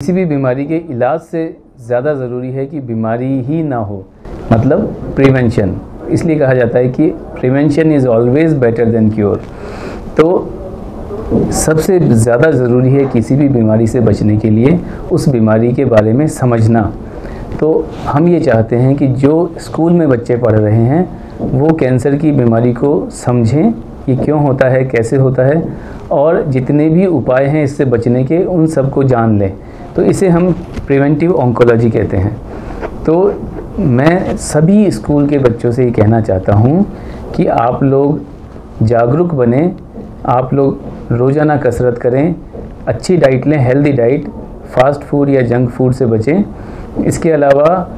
किसी भी बीमारी के इलाज से ज़्यादा ज़रूरी है कि बीमारी ही ना हो, मतलब प्रिवेंशन। इसलिए कहा जाता है कि prevention is always better than cure. तो सबसे ज़्यादा ज़रूरी है किसी भी बीमारी से बचने के लिए उस बीमारी के बारे में समझना। तो हम ये चाहते हैं कि जो स्कूल में बच्चे पढ़ रहे हैं वो कैंसर की बीमारी को समझें, ये क्यों होता है, कैसे होता है, और जितने भी उपाय हैं इससे बचने के उन सब को जान लें। तो इसे हम प्रिवेंटिव ऑन्कोलॉजी कहते हैं। तो मैं सभी स्कूल के बच्चों से ये कहना चाहता हूँ कि आप लोग जागरूक बने, आप लोग रोज़ाना कसरत करें, अच्छी डाइट लें, हेल्दी डाइट, फास्ट फूड या जंक फूड से बचें। इसके अलावा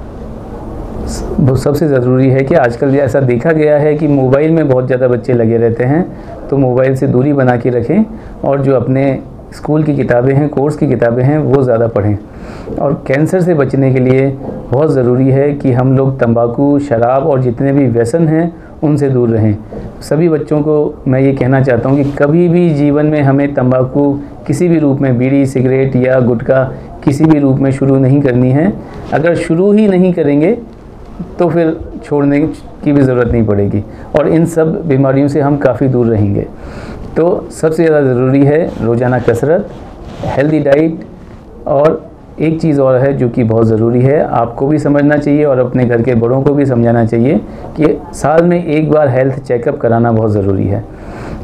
सबसे ज़रूरी है कि आजकल ऐसा देखा गया है कि मोबाइल में बहुत ज़्यादा बच्चे लगे रहते हैं, तो मोबाइल से दूरी बना के रखें और जो अपने स्कूल की किताबें हैं, कोर्स की किताबें हैं, वो ज़्यादा पढ़ें। और कैंसर से बचने के लिए बहुत ज़रूरी है कि हम लोग तंबाकू, शराब और जितने भी व्यसन हैं उनसे दूर रहें। सभी बच्चों को मैं ये कहना चाहता हूँ कि कभी भी जीवन में हमें तंबाकू किसी भी रूप में, बीड़ी, सिगरेट या गुटखा किसी भी रूप में शुरू नहीं करनी है। अगर शुरू ही नहीं करेंगे तो फिर छोड़ने की भी ज़रूरत नहीं पड़ेगी और इन सब बीमारियों से हम काफ़ी दूर रहेंगे। तो सबसे ज़्यादा ज़रूरी है रोज़ाना कसरत, हेल्दी डाइट, और एक चीज़ और है जो कि बहुत ज़रूरी है, आपको भी समझना चाहिए और अपने घर के बड़ों को भी समझाना चाहिए कि साल में एक बार हेल्थ चेकअप कराना बहुत ज़रूरी है।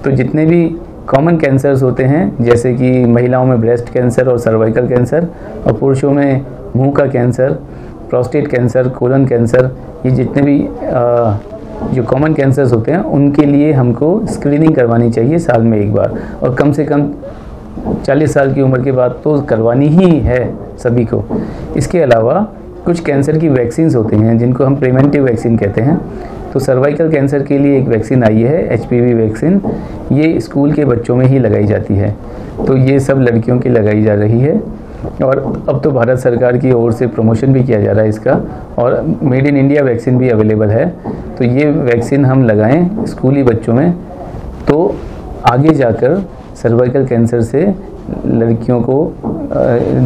तो जितने भी कॉमन कैंसर्स होते हैं, जैसे कि महिलाओं में ब्रेस्ट कैंसर और सर्वाइकल कैंसर, और पुरुषों में मुंह का cancer, prostate cancer, colon cancer, ये जितने भी जो कॉमन कैंसर्स होते हैं उनके लिए हमको स्क्रीनिंग करवानी चाहिए साल में एक बार, और कम से कम 40 साल की उम्र के बाद तो करवानी ही है सभी को। इसके अलावा कुछ कैंसर की वैक्सीन्स होती हैं जिनको हम प्रिवेंटिव वैक्सीन कहते हैं। तो सर्वाइकल कैंसर के लिए एक वैक्सीन आई है, HPV वैक्सीन, ये स्कूल के बच्चों में ही लगाई जाती है। तो ये सब लड़कियों की लगाई जा रही है और अब तो भारत सरकार की ओर से प्रमोशन भी किया जा रहा है इसका, और मेड इन इंडिया वैक्सीन भी अवेलेबल है। तो ये वैक्सीन हम लगाएं स्कूली बच्चों में, तो आगे जाकर सर्वाइकल कैंसर से लड़कियों को,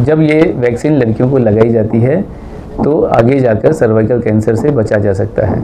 जब ये वैक्सीन लड़कियों को लगाई जाती है तो आगे जाकर सर्वाइकल कैंसर से बचा जा सकता है।